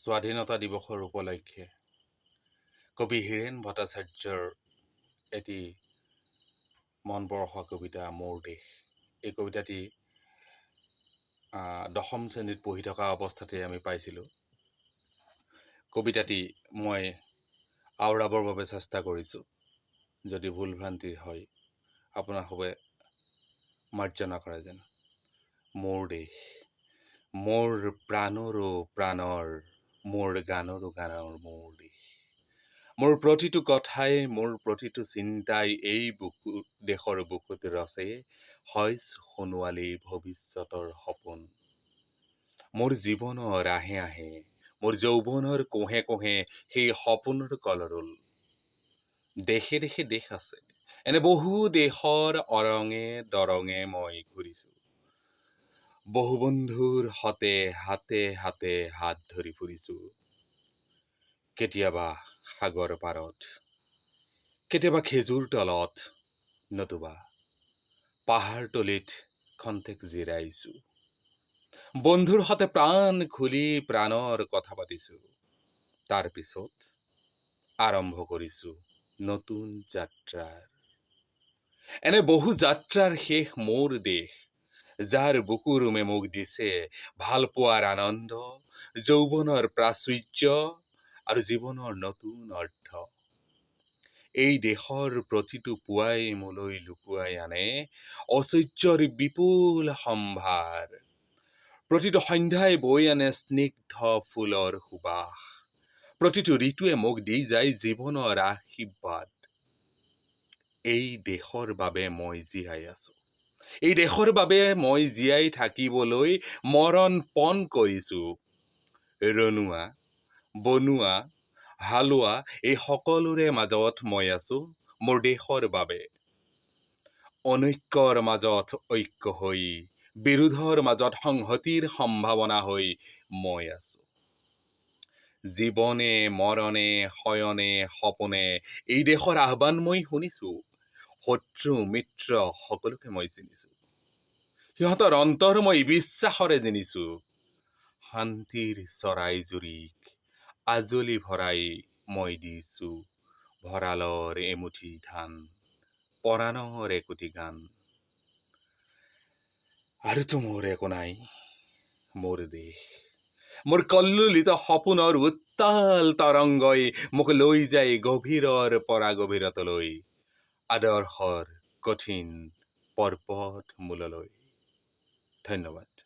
স্বাধীনতা দিৱসৰ উপলক্ষে কবি হীৰেণ ভট্টাচাৰ্যৰ এটি মনপৰশা কবিতা মোৰ দেশ। এই কবিতাটি দশম শ্ৰেণীত পঢ়ি থকা অৱস্থাতে আমি পাইছিলোঁ। কবিতাটি মই আওৰাবৰ বাবে চেষ্টা কৰিছোঁ। যদি ভুল ভ্ৰান্তি হয় আপোনালোকে মাৰ্জনা কৰে যেন। মোৰ দেশ, মোৰ প্ৰাণৰো প্ৰাণৰ, মোৰ গানৰো গানৰ মোৰ দেশ। মোৰ প্ৰতিটো কথাই, মোৰ প্ৰতিটো চিন্তাই এই দেশৰ বুকুত ৰচে শইচ সোণোৱালী ভৱিষ্যতৰ সপোন। মোৰ জীৱনৰ আহে আহে, মোৰ যৌৱনৰ কোহে কোহে সেই সপোনৰ কলৰোল। দেশে দেশে দেশ আছে, এনে বহু দেশৰ অৰঙে দৰঙে মই ঘূৰিছোঁ। বহু বন্ধুৰ হতে হাতে হাতে হাত ধৰি ফুৰিছোঁ। কেতিয়াবা সাগৰ পাৰত, কেতিয়াবা খেজুৰ তলত, নতুবা পাহাৰতলিত খন্তেক জিৰাইছোঁ। বন্ধুৰ হতে প্ৰাণ খুলি প্ৰাণৰ কথা পাতিছোঁ। তাৰ পিছত আৰম্ভ কৰিছোঁ নতুন যাত্ৰাৰ। এনে বহু যাত্ৰাৰ শেষ মোৰ দেশ, যাৰ বুকুৰুমে মোক দিছে ভাল পোৱাৰ আনন্দ, যৌৱনৰ প্ৰাচুৰ্য আৰু জীৱনৰ নতুন অৰ্থ। এই দেশৰ প্ৰতিটো পুৱাই মোলৈ লুকুৱাই আনে ঐশ্বৰ্যৰ বিপুল সম্ভাৰ। প্ৰতিটো সন্ধ্যাই বৈ আনে স্নিগ্ধ ফুলৰ সুবাস। প্ৰতিটো ঋতুৱে মোক দি যায় জীৱনৰ আশীৰ্বাদ। এই দেশৰ বাবে মই জীয়াই আছো। এই দেশৰ বাবে মই জীয়াই থাকিবলৈ মৰণ পণ কৰিছো। ৰণুৱা, বনুৱা, হালোৱা এই সকলোৰে মাজত মই আছো মোৰ দেশৰ বাবে। অনৈক্যৰ মাজত ঐক্য হৈ, বিৰোধৰ মাজত সংহতিৰ সম্ভাৱনা হৈ মই আছো। জীৱনে মৰণে শয়নে সপনে এই দেশৰ আহ্বান মই শুনিছো। শত্ৰু মিত্ৰ সকলোকে মই চিনিছো। সিহঁতৰ অন্তৰ মই বিশ্বাসৰে জিনিছো। শান্তিৰ চৰাই জুৰিক আজলি ভৰাই মই দিছো। ভঁৰালৰ এমুঠি ধান, পৰাণৰ একোটি গান। আৰুতো মোৰ একো নাই, মোৰ দেশ। মোৰ কল্লোলিত সপোনৰ উত্তাল তৰংগই মোক লৈ যায় গভীৰৰ পৰা গভীৰতলৈ, আদৰ্শৰ কঠিন পৰ্বত মূললৈ। ধন্যবাদ।